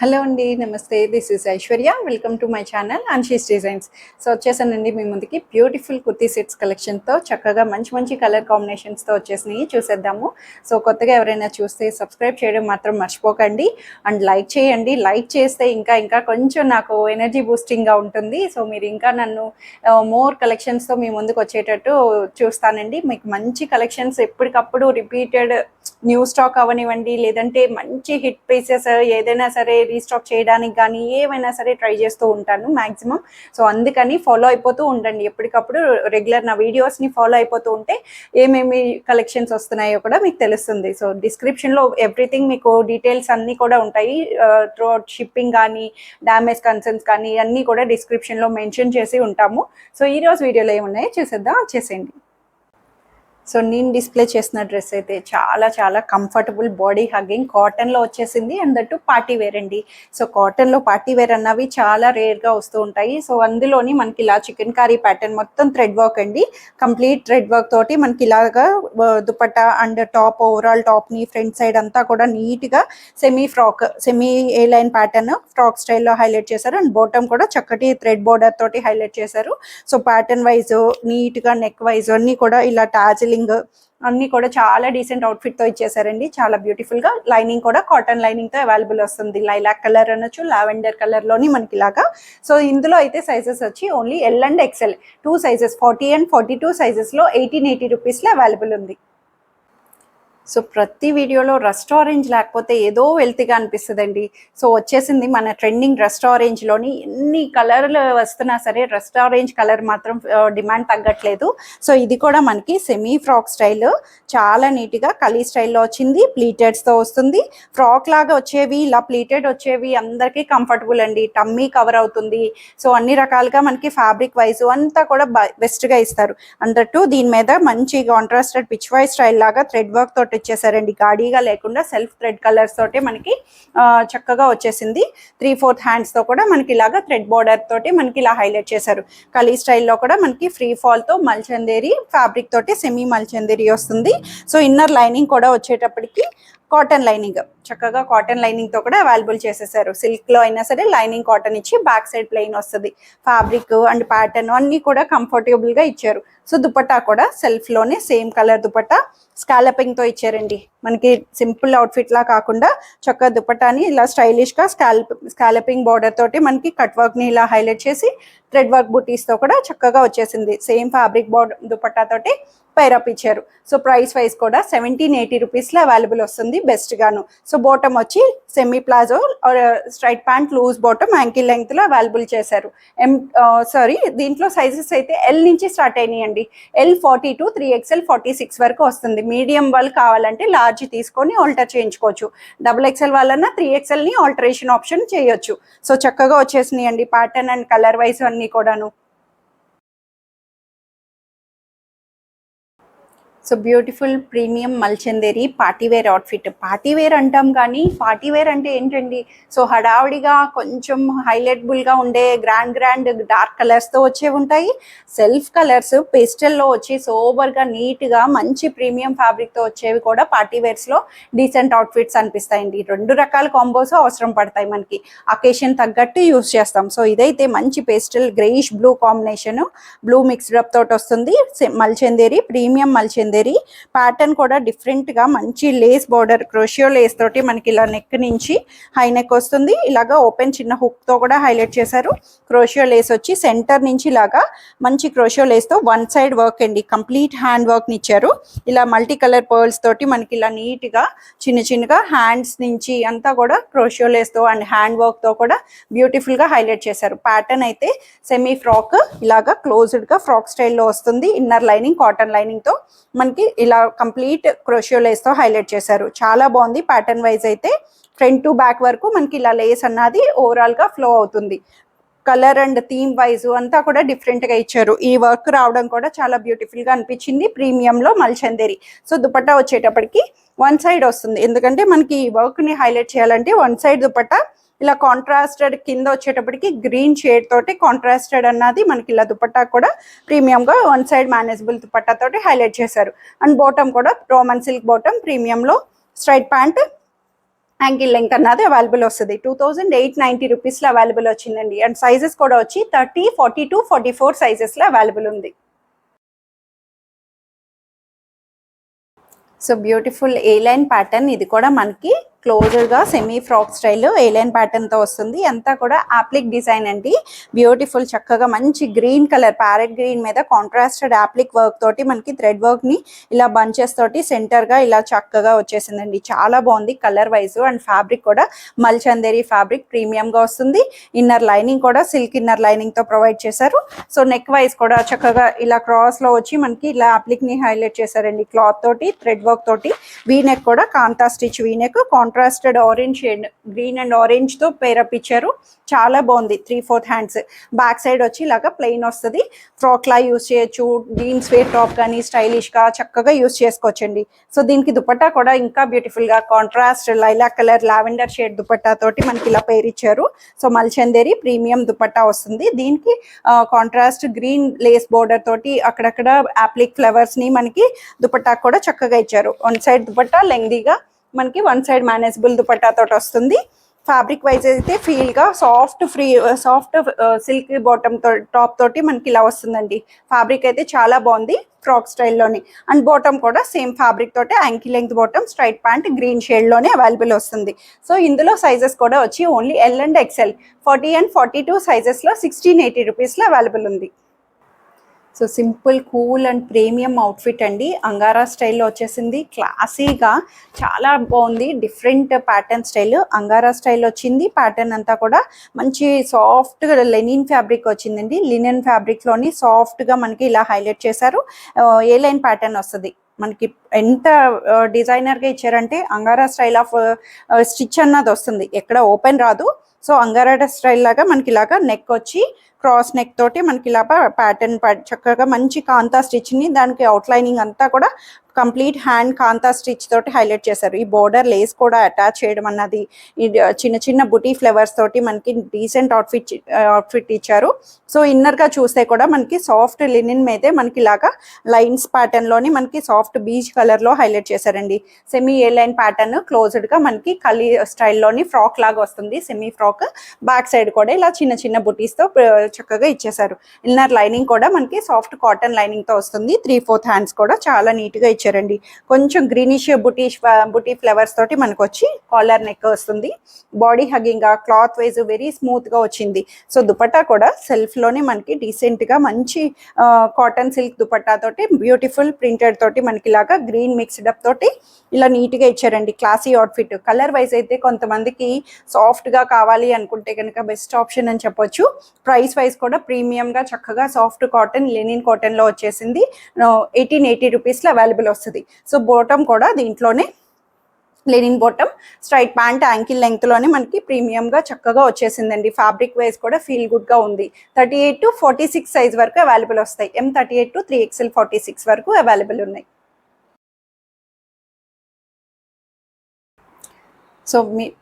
Hello అండి. నమస్తే. This is Aishwarya. Welcome to my channel Anshi's designs. So వచ్చేసానండి మీ ముందుకి బ్యూటిఫుల్ కుర్తీ సెట్స్ కలెక్షన్తో చక్కగా మంచి మంచి కలర్ కాంబినేషన్స్తో వచ్చేసినాయి. చూసేద్దాము. సో కొత్తగా ఎవరైనా చూస్తే సబ్స్క్రైబ్ చేయడం మాత్రం మర్చిపోకండి అండ్ లైక్ చేయండి. లైక్ చేస్తే ఇంకా ఇంకా కొంచెం నాకు ఎనర్జీ బూస్టింగ్గా ఉంటుంది. సో మీరు ఇంకా నన్ను మోర్ కలెక్షన్స్తో మీ ముందుకు వచ్చేటట్టు చూస్తానండి. మీకు మంచి కలెక్షన్స్ ఎప్పటికప్పుడు రిపీటెడ్ న్యూ స్టాక్ అవనివ్వండి, లేదంటే మంచి హిట్ పీసెస్ ఏదైనా సరే రీస్టాక్ చేయడానికి కానీ ఏమైనా సరే ట్రై చేస్తూ ఉంటాను మ్యాక్సిమం. సో అందుకని ఫాలో అయిపోతూ ఉండండి. ఎప్పటికప్పుడు రెగ్యులర్ నా వీడియోస్ని ఫాలో అయిపోతూ ఉంటే ఏమేమి కలెక్షన్స్ వస్తున్నాయో కూడా మీకు తెలుస్తుంది. సో డిస్క్రిప్షన్లో ఎవ్రీథింగ్ మీకు డీటెయిల్స్ అన్నీ కూడా ఉంటాయి. త్రూ షిప్పింగ్ కానీ డ్యామేజ్ కన్సర్న్స్ కానీ అన్నీ కూడా డిస్క్రిప్షన్లో మెన్షన్ చేసి ఉంటాము. సో ఈరోజు వీడియోలో ఏమున్నాయో చూసేద్దాం, వచ్చేసేయండి. సో నేను డిస్ప్లే చేసిన డ్రెస్ అయితే చాలా చాలా కంఫర్టబుల్ బాడీ హగ్గింగ్ కాటన్లో వచ్చేసింది. అండ్ దట్టు పార్టీ వేర్ అండి. సో కాటన్లో పార్టీ వేర్ అన్నవి చాలా రేర్గా వస్తూ ఉంటాయి. సో అందులోని మనకి ఇలా చికెన్ కర్రీ ప్యాటర్న్ మొత్తం థ్రెడ్ వర్క్ అండి. కంప్లీట్ థ్రెడ్ వర్క్ తోటి మనకి ఇలాగా దుపట్టా అండ్ టాప్ ఓవరాల్ టాప్ని ఫ్రంట్ సైడ్ అంతా కూడా నీట్గా semi A line pattern frock స్టైల్లో హైలైట్ చేశారు. అండ్ బాటమ్ కూడా చక్కటి థ్రెడ్ బోర్డర్ తోటి హైలైట్ చేశారు. సో ప్యాటర్న్ వైజ్ నీట్గా నెక్ వైజ్ అన్నీ కూడా ఇలా టాజిల్ అన్ని కూడా చాలా డీసెంట్ అవుట్ఫిట్ తో ఇచ్చేసారండి. చాలా బ్యూటిఫుల్ గా లైనింగ్ కూడా కాటన్ లైనింగ్ తో అవైలబుల్ వస్తుంది. లైలాక్ కలర్ అనొచ్చు, లావెండర్ కలర్ లోని మనకి ఇలాగా. సో ఇందులో అయితే సైజెస్ వచ్చి only L and XL 2 sizes 40 and 42 sizes లో 1880 రూపీస్ లో అవైలబుల్ ఉంది. సో ప్రతి వీడియోలో రస్ట్ ఆరెంజ్ లేకపోతే ఏదో వెల్తీగా అనిపిస్తుందండి. సో వచ్చేసింది మన ట్రెండింగ్ రస్ట్ ఆరెంజ్లోని. ఎన్ని కలర్లు వస్తున్నా సరే రస్ట్ ఆరెంజ్ కలర్ మాత్రం డిమాండ్ తగ్గట్లేదు. సో ఇది కూడా మనకి సెమీ ఫ్రాక్ స్టైల్, చాలా నీట్గా కలీ స్టైల్లో వచ్చింది. ప్లీటెడ్స్తో వస్తుంది. ఫ్రాక్ లాగా వచ్చేవి ఇలా ప్లీటెడ్ వచ్చేవి అందరికీ కంఫర్టబుల్ అండి. టమ్మీ కవర్ అవుతుంది. సో అన్ని రకాలుగా మనకి ఫ్యాబ్రిక్ వైజ్ అంతా కూడా బెస్ట్గా ఇస్తారు. అన్నట్టు దీని మీద మంచి కాంట్రాస్టెడ్ పిచ్ వై స్టైల్ లాగా థ్రెడ్ వర్క్ తోటి ఇచ్చేసారండి. గాడీగా లేకుండా సెల్ఫ్ థ్రెడ్ కలర్స్ తోటి మనకి చక్కగా వచ్చేసింది. 3/4 హ్యాండ్స్ తో కూడా మనకి ఇలాగా థ్రెడ్ బోర్డర్ తోటి మనకి ఇలా హైలైట్ చేశారు. కలీ స్టైల్లో కూడా మనకి ఫ్రీ ఫాల్ తో మల్చందేరి ఫ్యాబ్రిక్ తోటి సెమీ మల్చందేరి వస్తుంది. సో ఇన్నర్ లైనింగ్ కూడా వచ్చేటప్పటికి కాటన్ లైనింగ్, చక్కగా కాటన్ లైనింగ్ తో కూడా అవైలబుల్ చేసేసారు. సిల్క్ లో అయినా సరే లైనింగ్ కాటన్ ఇచ్చి బ్యాక్ సైడ్ ప్లెయిన్ వస్తుంది. ఫ్యాబ్రిక్ అండ్ ప్యాటర్న్ అన్ని కూడా కంఫర్టబుల్ గా ఇచ్చారు. సో దుపట్టా కూడా సెల్ఫ్ లోనే సేమ్ కలర్ దుపట్టా స్కాలపింగ్ తో ఇచ్చారండి. మనకి సింపుల్ అవుట్ఫిట్ లా కాకుండా చక్కగా దుపట్టాని ఇలా స్టైలిష్ గా స్కాలపింగ్ బార్డర్ తోటి మనకి కట్ వర్క్ ని ఇలా హైలైట్ చేసి థ్రెడ్ వర్క్ బుటీస్ తో కూడా చక్కగా వచ్చేసింది. సేమ్ ఫ్యాబ్రిక్ బోర్డర్ దుపట్టా తోటి పైరప్ ఇచ్చారు. సో ప్రైస్ వైజ్ కూడా 1780 రూపీస్ లో అవైలబుల్ వస్తుంది బెస్ట్ గాను. సో బాటమ్ వచ్చి semi palazzo straight pant loose bottom ankle length లో అవైలబుల్ చేశారు. దీంట్లో సైజెస్ అయితే ఎల్ నుంచి స్టార్ట్ అయినాయండి. ఎల్ 42, 3XL 46 వరకు వస్తుంది. మీడియం వాళ్ళు కావాలంటే లార్జ్ తీసుకొని ఆల్టర్ చేయించుకోవచ్చు. XXL వాళ్ళన్నా 3XL ని ఆల్టరేషన్ ఆప్షన్ చేయొచ్చు. సో చక్కగా వచ్చేసినాయి అండి ప్యాటర్న్ అండ్ కలర్ వైజ్ అన్ని కూడాను. So beautiful premium mulchanderi party wear outfit. Party wear అంటాం కానీ పార్టీవేర్ అంటే ఏంటండి? సో హడావుడిగా కొంచెం హైలైటబుల్గా ఉండే గ్రాండ్ డార్క్ కలర్స్తో వచ్చేవి ఉంటాయి. సెల్ఫ్ కలర్స్ పేస్టల్లో వచ్చి సోబర్గా నీట్గా మంచి ప్రీమియం ఫ్యాబ్రిక్తో వచ్చేవి కూడా పార్టీవేర్స్లో డీసెంట్ అవుట్ఫిట్స్ అనిపిస్తాయండి. 2 రకాల కాంబోస్ అవసరం పడతాయి మనకి. అకేషన్ తగ్గట్టు యూస్ చేస్తాం. సో ఇదైతే మంచి pastel greyish blue combination, blue mixed up తోటి వస్తుంది. మల్చందేరి ప్రీమియం మల్చందేరి ప్యాటర్న్ కూడా డిఫరెంట్ గా మంచి లేస్ బోర్డర్ క్రోషియో లేస్ తోటి మనకి ఇలా నెక్ నుంచి హై నెక్ వస్తుంది. ఇలాగా ఓపెన్ చిన్న హుక్ తో కూడా హైలైట్ చేశారు. క్రోషియో లేస్ వచ్చి సెంటర్ నుంచి ఇలాగా మంచి క్రోషియో లేస్ తో వన్ సైడ్ వర్క్ అండి. కంప్లీట్ హ్యాండ్ వర్క్ ని ఇచ్చారు. ఇలా మల్టీ కలర్ పర్ల్స్ తోటి మనకి ఇలా నీట్ గా చిన్నగా హ్యాండ్స్ నుంచి అంతా కూడా క్రోషియో లేస్ తో అండ్ హ్యాండ్ వర్క్ తో కూడా బ్యూటిఫుల్ గా హైలైట్ చేశారు. ప్యాటర్న్ అయితే సెమీ ఫ్రాక్ ఇలాగా క్లోజ్డ్ గా ఫ్రాక్ స్టైల్లో వస్తుంది. ఇన్నర్ లైనింగ్ కాటన్ లైనింగ్ తో మనకి ఇలా కంప్లీట్ క్రోషియో లేస్ తో హైలైట్ చేశారు. చాలా బాగుంది. ప్యాటర్న్ వైజ్ అయితే ఫ్రంట్ టు బ్యాక్ వరకు మనకి ఇలా లేస్ అన్నది ఓవరాల్ గా ఫ్లో అవుతుంది. కలర్ అండ్ థీమ్ వైజ్ అంతా కూడా డిఫరెంట్ గా ఇచ్చారు. ఈ వర్క్ రావడం కూడా చాలా బ్యూటిఫుల్ గా అనిపించింది. ప్రీమియంలో మల్చందేరి. సో దుపట్టా వచ్చేటప్పటికి వన్ సైడ్ వస్తుంది. ఎందుకంటే మనకి ఈ వర్క్ ని హైలైట్ చేయాలంటే వన్ సైడ్ దుపట్టా ఇలా కాంట్రాస్టెడ్ కింద వచ్చేటప్పటికి గ్రీన్ షేడ్ తోటి కాంట్రాస్టెడ్ అన్నది మనకి ఇలా దుపట్టా కూడా ప్రీమియంగా వన్ సైడ్ మేనేజబుల్ దుపట్టా తోటి హైలైట్ చేశారు. అండ్ బాటమ్ కూడా రోమన్ సిల్క్ బాటమ్ ప్రీమియంలో స్ట్రైట్ ప్యాంట్ యాంకిల్ లెంగ్త్ అన్నది అవైలబుల్ వస్తుంది. 2890 రూపీస్లో అవైలబుల్ వచ్చిందండి. అండ్ సైజెస్ కూడా వచ్చి 30, 42, 44 సైజెస్లో అవైలబుల్ ఉంది. సో బ్యూటిఫుల్ ఏ లైన్ ప్యాటర్న్, ఇది కూడా మనకి క్లోజర్గా సెమీ ఫ్రాక్ స్టైల్ ఏ లైన్ ప్యాటర్న్తో వస్తుంది. అంతా కూడా యాప్లిక్ డిజైన్ అండి. బ్యూటిఫుల్ చక్కగా మంచి గ్రీన్ కలర్ ప్యారెట్ గ్రీన్ మీద కాంట్రాస్టెడ్ యాప్లిక్ వర్క్ తోటి మనకి థ్రెడ్ వర్క్ని ఇలా బంచెస్ తోటి సెంటర్గా ఇలా చక్కగా వచ్చేసిందండి. చాలా బాగుంది కలర్ వైజ్. అండ్ ఫ్యాబ్రిక్ కూడా మల్చందేరి ఫ్యాబ్రిక్ ప్రీమియంగా వస్తుంది. ఇన్నర్ లైనింగ్ కూడా సిల్క్ ఇన్నర్ లైనింగ్తో ప్రొవైడ్ చేశారు. సో నెక్ వైజ్ కూడా చక్కగా ఇలా క్రాస్లో వచ్చి మనకి ఇలా యాప్లిక్ని హైలైట్ చేశారండి క్లాత్ తోటి థ్రెడ్ వర్క్ తోటి. వీ నెక్ కూడా kantha stitch V neck, contrasted orange shade green and orange తో పేరప్ ఇచ్చారు. చాలా బాగుంది. 3/4 హ్యాండ్స్. బ్యాక్ సైడ్ వచ్చి ఇలాగా ప్లెయిన్ వస్తుంది. ఫ్రాక్ లా యూస్ చేయొచ్చు, జీన్స్ వేర్ టాప్ కానీ స్టైలిష్ గా చక్కగా యూస్ చేసుకోవచ్చండి. సో దీనికి దుపట్టా కూడా ఇంకా బ్యూటిఫుల్ గా contrast lilac colour lavender shade dupatta తోటి మనకి ఇలా పేరు ఇచ్చారు. సో మల్చందేరి ప్రీమియం దుపట్టా వస్తుంది. దీనికి కాంట్రాస్ట్ గ్రీన్ లేస్ బోర్డర్ తోటి అక్కడక్కడ యాప్లిక్ ఫ్లవర్స్ ని మనకి దుపట్టా కూడా చక్కగా ఇచ్చారు. వన్ సైడ్ దుపట్టా లెంగ్దీగా మనకి వన్ సైడ్ మేనేజబుల్ దుపట్టా తోటి వస్తుంది. ఫ్యాబ్రిక్ వైజ్ అయితే ఫీల్ గా సాఫ్ట్ సిల్క్ బాటమ్ టాప్ తోటి మనకి ఇలా వస్తుందండి. ఫ్యాబ్రిక్ అయితే చాలా బాగుంది ఫ్రాక్ స్టైల్లోని. అండ్ బాటమ్ కూడా సేమ్ ఫ్యాబ్రిక్ తోటి ankle length bottom, straight pant green shade లోనే అవైలబుల్ వస్తుంది. సో ఇందులో సైజెస్ కూడా వచ్చి only L and XL 40 and 42 sizes లో 1680 రూపీస్ లో అవైలబుల్ ఉంది. So simple cool and premium outfit అండి. అంగారా స్టైల్లో వచ్చేసింది. క్లాసీగా చాలా బాగుంది. Different pattern style Angara style వచ్చింది. ప్యాటర్న్ అంతా కూడా మంచి సాఫ్ట్గా లెనిన్ ఫ్యాబ్రిక్ వచ్చిందండి. లినెన్ ఫ్యాబ్రిక్లోని సాఫ్ట్గా మనకి ఇలా హైలైట్ చేశారు. ఏ లైన్ ప్యాటర్న్ వస్తుంది మనకి. ఎంత డిజైనర్గా ఇచ్చారంటే అంగారా స్టైల్ ఆఫ్ స్టిచ్ అన్నది వస్తుంది, ఎక్కడ ఓపెన్ రాదు. సో అంగారా స్టైల్ లాగా మనకి ఇలాగా నెక్ వచ్చి క్రాస్ నెక్ తోటి మనకి ఇలా ప్యాటర్న్ చక్కగా మంచి కాంతా స్టిచ్ని దానికి అవుట్లైనింగ్ అంతా కూడా కంప్లీట్ హ్యాండ్ కాంతా స్టిచ్ తోటి హైలైట్ చేశారు. ఈ బోర్డర్ లేస్ కూడా అటాచ్ చేయడం అన్నది, చిన్న చిన్న బుటీ ఫ్లవర్స్ తోటి మనకి డీసెంట్ అవుట్ఫిట్ ఇచ్చారు. సో ఇన్నర్గా చూస్తే కూడా మనకి సాఫ్ట్ లినిన్ మీదే మనకి ఇలాగా లైన్స్ ప్యాటర్న్లోని మనకి సాఫ్ట్ బీచ్ కలర్లో హైలైట్ చేశారండి. సెమీ ఏ లైన్ ప్యాటర్న్ క్లోజ్డ్గా మనకి కలీ స్టైల్లోని ఫ్రాక్ లాగా వస్తుంది. సెమీ ఫ్రాక్ బ్యాక్ సైడ్ కూడా ఇలా చిన్న చిన్న బుటీస్తో చక్కగా ఇచ్చేసారు. ఇన్నర్ లైనింగ్ కూడా మనకి సాఫ్ట్ కాటన్ లైనింగ్తో వస్తుంది. 3/4 హ్యాండ్స్ కూడా చాలా నీట్గా ఇచ్చారండి. కొంచెం గ్రీనిష్ బుటీ ఫ్లవర్స్ తోటి మనకు వచ్చి కాలర్ నెక్ వస్తుంది. Body hugging cloth wise very smooth గా వచ్చింది. సో దుపట్టా కూడా సెల్ఫ్ లోనే మనకి డీసెంట్ గా మంచి కాటన్ సిల్క్ దుపట్టా తోటి బ్యూటిఫుల్ ప్రింటెడ్ తోటి మనకి ఇలాగా గ్రీన్ మిక్స్డ్ అప్ తోటి ఇలా నీట్ గా ఇచ్చారండి. Classy outfit. కలర్ వైజ్ అయితే కొంతమందికి సాఫ్ట్ గా కావాలి అనుకుంటే కనుక బెస్ట్ ఆప్షన్ అని చెప్పొచ్చు. ప్రైస్ వైజ్ కూడా ప్రీమియం గా చక్కగా సాఫ్ట్ కాటన్ లెనిన్ కాటన్ లో వచ్చేసింది. 1880 రూపీస్ లో అవైలబుల్ వస్తుంది. సో బాటమ్ కూడా దీంట్లోనే linen bottom, straight pant ankle length లోనే మనకి ప్రీమియం గా చక్కగా వచ్చేసిందండి. ఫ్యాబ్రిక్ వైజ్ కూడా ఫీల్ గుడ్ గా ఉంది. 38 to 46 సైజ్ వరకు అవైలబుల్ వస్తాయి. M38 to 3XL 46 వరకు అవైలబుల్ ఉన్నాయి. సో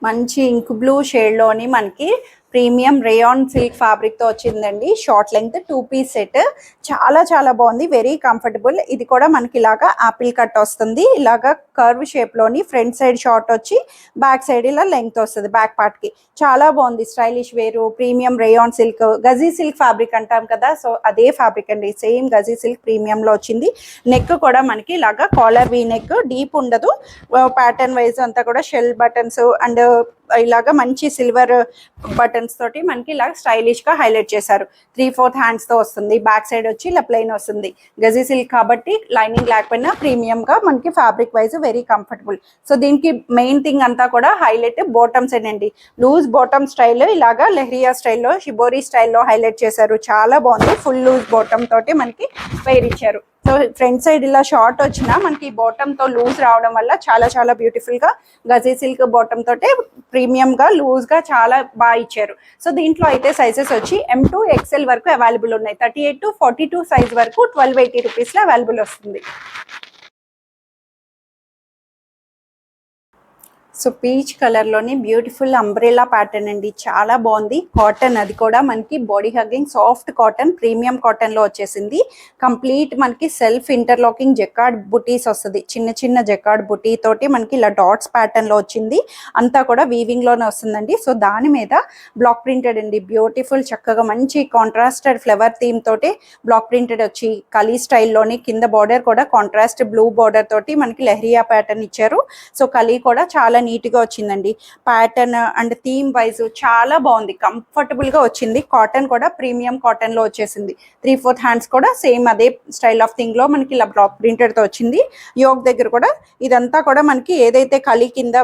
మంచి ఇంక్ బ్లూ షేడ్లోని మనకి ప్రీమియం రేయాన్ సిల్క్ ఫ్యాబ్రిక్తో వచ్చిందండి. Short length 2 piece set. చాలా చాలా బాగుంది. Very comfortable. ఇది కూడా మనకి ఇలాగా యాపిల్ కట్ వస్తుంది. ఇలాగా కర్వ్ షేప్లోని ఫ్రంట్ సైడ్ షార్ట్ వచ్చి బ్యాక్ సైడ్ ఇలా లెంగ్త్ వస్తుంది బ్యాక్ పార్ట్కి. చాలా బాగుంది. స్టైలిష్ వేరు ప్రీమియం రేయాన్ సిల్క్, గజీ సిల్క్ ఫ్యాబ్రిక్ అంటాం కదా, సో అదే ఫ్యాబ్రిక్ అండి. సేమ్ గజీ సిల్క్ ప్రీమియంలో వచ్చింది. నెక్ కూడా మనకి ఇలాగా కాలర్ వీ నెక్, డీప్ ఉండదు. ప్యాటర్న్ వైజ్ అంతా కూడా షెల్ బటన్స్ అండ్ ఇలాగా మంచి సిల్వర్ బటన్స్ తోటి మనకి ఇలా స్టైలిష్ గా హైలైట్ చేశారు. 3/4 హ్యాండ్స్ తో వస్తుంది. బ్యాక్ సైడ్ వచ్చి ఇలా ప్లెయిన్ వస్తుంది. గజీ సిల్క్ కాబట్టి లైనింగ్ లేకపోయినా ప్రీమియం గా మనకి fabric wise very comfortable. So దీనికి మెయిన్ థింగ్ అంతా కూడా హైలైట్ బాటమ్స్ అండి. లూజ్ బాటమ్ స్టైల్ ఇలాగా లెహరియా స్టైల్లో షిబోరీ స్టైల్లో హైలైట్ చేశారు. చాలా బాగుంది. ఫుల్ లూజ్ బాటమ్ తోటి మనకి పేర్ ఇచ్చారు. సో ఫ్రంట్ సైడ్ ఇలా షార్ట్ వచ్చినా మనకి బాటమ్ తో లూజ్ రావడం వల్ల చాలా చాలా బ్యూటిఫుల్ గా గజీ సిల్క్ బాటమ్ తోటే ప్రీమియం గా లూజ్ గా చాలా బాగా ఇచ్చారు. సో దీంట్లో అయితే సైజెస్ వచ్చి M to XL వరకు అవైలబుల్ ఉన్నాయి. 38 to 42 సైజ్ వరకు 1280 రూపీస్ లో అవైలబుల్ వస్తుంది. సో పీచ్ కలర్లోని బ్యూటిఫుల్ అంబ్రెలా ప్యాటర్న్ అండి, చాలా బాగుంది. కాటన్, అది కూడా మనకి body hugging soft cotton, premium కాటన్లో వచ్చేసింది. కంప్లీట్ మనకి సెల్ఫ్ ఇంటర్లాకింగ్ జెకార్డ్ బుటీస్ వస్తుంది. చిన్న చిన్న జెకార్డ్ బుటీ తోటి మనకి ఇలా డాట్స్ ప్యాటర్న్లో వచ్చింది. అంతా కూడా వీవింగ్లోనే వస్తుందండి. సో దాని మీద బ్లాక్ ప్రింటెడ్ అండి, బ్యూటిఫుల్ చక్కగా మంచి కాంట్రాస్టెడ్ ఫ్లవర్ థీమ్ తోటి బ్లాక్ ప్రింటెడ్ వచ్చి కలీ స్టైల్లోని కింద బార్డర్ కూడా కాంట్రాస్ట్ బ్లూ బార్డర్ తోటి మనకి లెహరియా ప్యాటర్న్ ఇచ్చారు. సో కలీ కూడా చాలా నీట్గా వచ్చిందండి. ప్యాటర్న్ అండ్ థీమ్ వైజ్ చాలా బాగుంది, కంఫర్టబుల్గా వచ్చింది. కాటన్ కూడా ప్రీమియం కాటన్లో వచ్చేసింది. 3/4 హ్యాండ్స్ కూడా సేమ్ అదే స్టైల్ ఆఫ్ థింగ్లో మనకి ఇలా బ్లాక్ ప్రింటెడ్తో వచ్చింది. యోగ్ దగ్గర కూడా ఇదంతా కూడా మనకి ఏదైతే కలీ కింద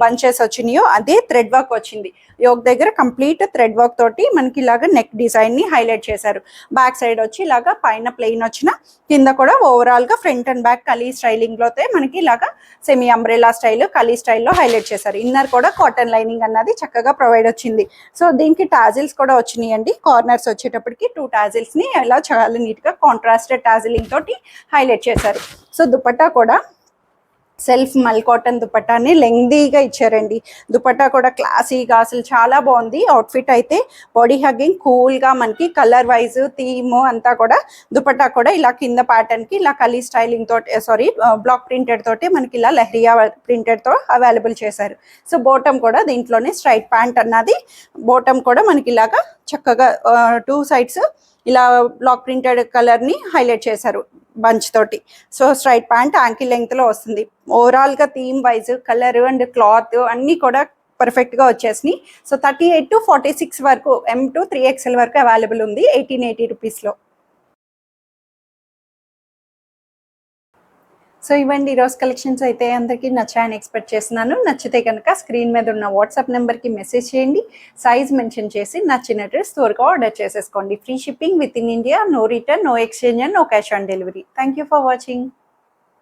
బంచెస్ వచ్చినాయో అదే థ్రెడ్ వర్క్ వచ్చింది. యోగ్ దగ్గర కంప్లీట్ థ్రెడ్ వర్క్ తోటి మనకి ఇలాగా నెక్ డిజైన్ని హైలైట్ చేశారు. బ్యాక్ సైడ్ వచ్చి ఇలాగా పైన ప్లెయిన్ వచ్చిన, కింద కూడా ఓవరాల్గా ఫ్రంట్ అండ్ బ్యాక్ కలీ స్టైలింగ్లో మనకి ఇలాగా సెమీ అంబ్రెలా స్టైల్ కలీ స్టైల్లో హైలైట్ చేశారు. ఇన్నర్ కూడా కాటన్ లైనింగ్ అన్నది చక్కగా ప్రొవైడ్ వచ్చింది. సో దీనికి టాజిల్స్ కూడా వచ్చినాయండి. కార్నర్స్ వచ్చేటప్పటికి 2 టాజిల్స్ని ఇలా చాలా నీట్గా కాంట్రాస్టెడ్ టాజిలింగ్ తోటి హైలైట్ చేశారు. సో దుపట్టా కూడా సెల్ఫ్ మల్ కాటన్ దుపట్టాని లెంగ్దీగా ఇచ్చారండి. దుపట్టా కూడా క్లాసీగా అసలు చాలా బాగుంది. అవుట్ఫిట్ అయితే బాడీ హగ్గింగ్ కూల్గా మనకి కలర్ వైజ్ థీమ్ అంతా కూడా దుపట్టా కూడా ఇలా కింద ప్యాటర్న్కి ఇలా కలీ స్టైలింగ్ తోటి బ్లాక్ ప్రింటెడ్ తోటి మనకి ఇలా లెహరియా ప్రింటెడ్తో అవైలబుల్ చేశారు. సో బోటమ్ కూడా దీంట్లోనే స్ట్రైట్ ప్యాంట్ అన్నది, బోటమ్ కూడా మనకి ఇలాగా చక్కగా 2 సైడ్స్ ఇలా బ్లాక్ ప్రింటెడ్ కలర్ని హైలైట్ చేశారు బంచ్ తోటి. సో స్ట్రైట్ ప్యాంట్ యాంకిల్ లెంగ్త్లో వస్తుంది. ఓవరాల్గా theme wise colour and cloth అన్నీ కూడా పర్ఫెక్ట్గా వచ్చేసినాయి. సో 38 to 46 వరకు, M to 3XL వరకు అవైలబుల్ ఉంది 1880 రూపీస్లో. సో ఇవ్వండి ఈరోజు కలెక్షన్స్ అయితే అందరికీ నచ్చాయని ఎక్స్పెక్ట్ చేస్తున్నాను. నచ్చితే కనుక స్క్రీన్ మీద ఉన్న వాట్సాప్ నెంబర్కి మెసేజ్ చేయండి. సైజ్ మెన్షన్ చేసి నచ్చిన డ్రెస్ త్వరగా ఆర్డర్ చేసేసుకోండి. Free shipping within India, no return, no exchange and no cash on delivery. Thank you for watching.